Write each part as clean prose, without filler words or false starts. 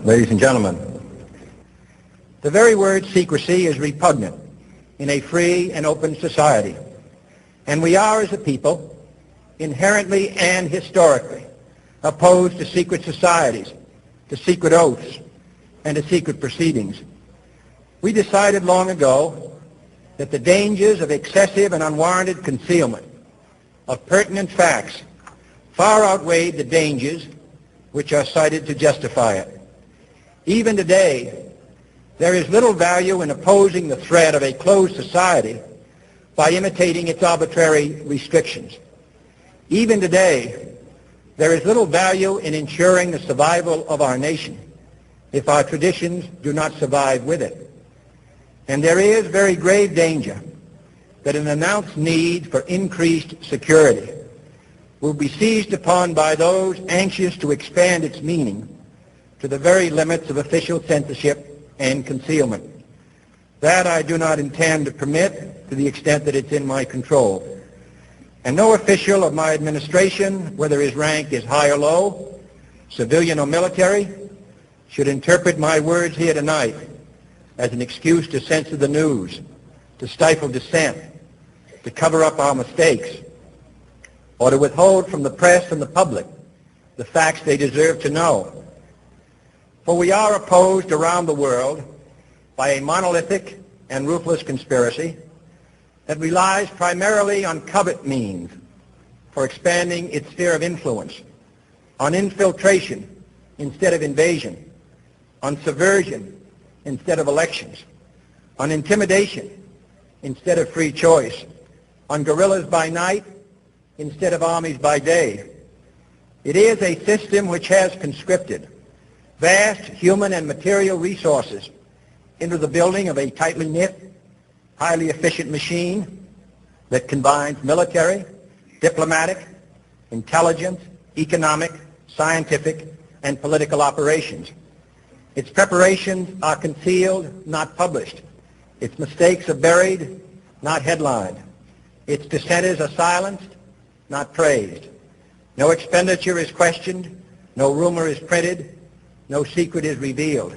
ladies and gentlemen. The very word secrecy is repugnant in a free and open society, and we are, as a people, inherently and historically opposed to secret societies, to secret oaths, and to secret proceedings. We decided long ago that the dangers of excessive and unwarranted concealment of pertinent facts far outweighed the dangers which are cited to justify it. Even today, there is little value in opposing the threat of a closed society by imitating its arbitrary restrictions. Even today, there is little value in ensuring the survival of our nation if our traditions do not survive with it. And there is very grave danger that an announced need for increased security will be seized upon by those anxious to expand its meaning to the very limits of official censorship and concealment. That I do not intend to permit to the extent that it's in my control. And no official of my administration, whether his rank is high or low, civilian or military, should interpret my words here tonight as an excuse to censor the news, to stifle dissent, to cover up our mistakes, or to withhold from the press and the public the facts they deserve to know. For we are opposed around the world by a monolithic and ruthless conspiracy that relies primarily on covert means for expanding its sphere of influence, on infiltration instead of invasion, on subversion instead of elections, on intimidation instead of free choice, on guerrillas by night instead of armies by day. It is a system which has conscripted vast human and material resources into the building of a tightly knit, highly efficient machine that combines military, diplomatic, intelligence, economic, scientific, and political operations. Its preparations are concealed, not published. Its mistakes are buried, not headlined. Its dissenters are silenced, not praised. No expenditure is questioned, no rumor is printed, no secret is revealed.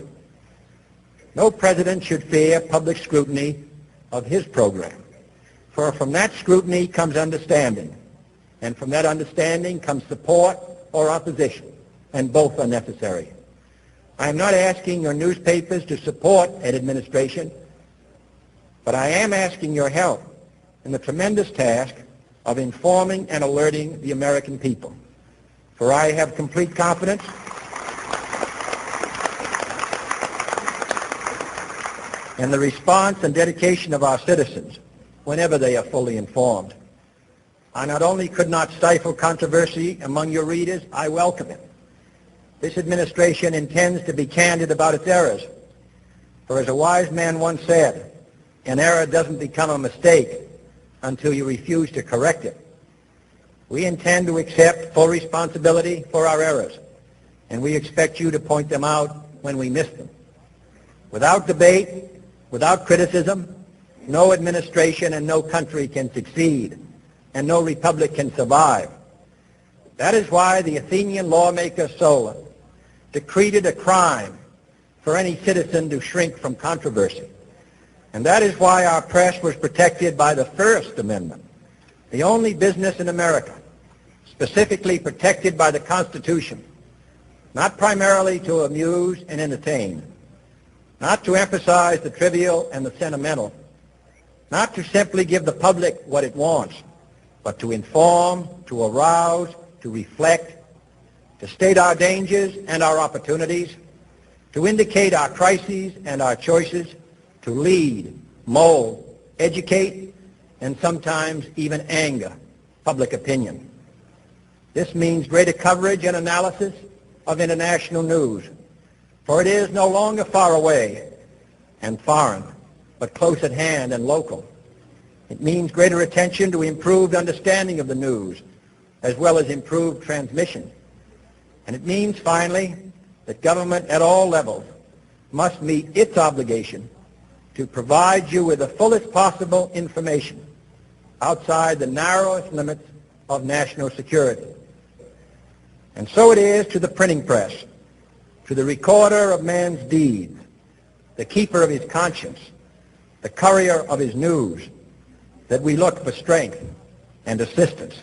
No president should fear public scrutiny of his program, for from that scrutiny comes understanding, and from that understanding comes support or opposition, and both are necessary. I am not asking your newspapers to support an administration, but I am asking your help in the tremendous task of informing and alerting the American people. For I have complete confidence in the response and dedication of our citizens whenever they are fully informed. I not only could not stifle controversy among your readers, I welcome it. This administration intends to be candid about its errors. For as a wise man once said, an error doesn't become a mistake until you refuse to correct it. We intend to accept full responsibility for our errors, and we expect you to point them out when we miss them. Without debate, without criticism, no administration and no country can succeed, and no republic can survive. That is why the Athenian lawmaker Solon decreed it a crime for any citizen to shrink from controversy. And that is why our press was protected by the First Amendment, the only business in America specifically protected by the Constitution, not primarily to amuse and entertain, not to emphasize the trivial and the sentimental, not to simply give the public what it wants, but to inform, to arouse, to reflect, to state our dangers and our opportunities, to indicate our crises and our choices, to lead, mold, educate, and sometimes even anger public opinion. This means greater coverage and analysis of international news, for it is no longer far away and foreign, but close at hand and local. It means greater attention to improved understanding of the news, as well as improved transmission. And it means, finally, that government at all levels must meet its obligation to provide you with the fullest possible information outside the narrowest limits of national security. And so it is to the printing press, to the recorder of man's deeds, the keeper of his conscience, the courier of his news, that we look for strength and assistance,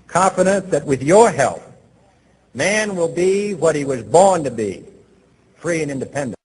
confident that with your help, man will be what he was born to be, free and independent.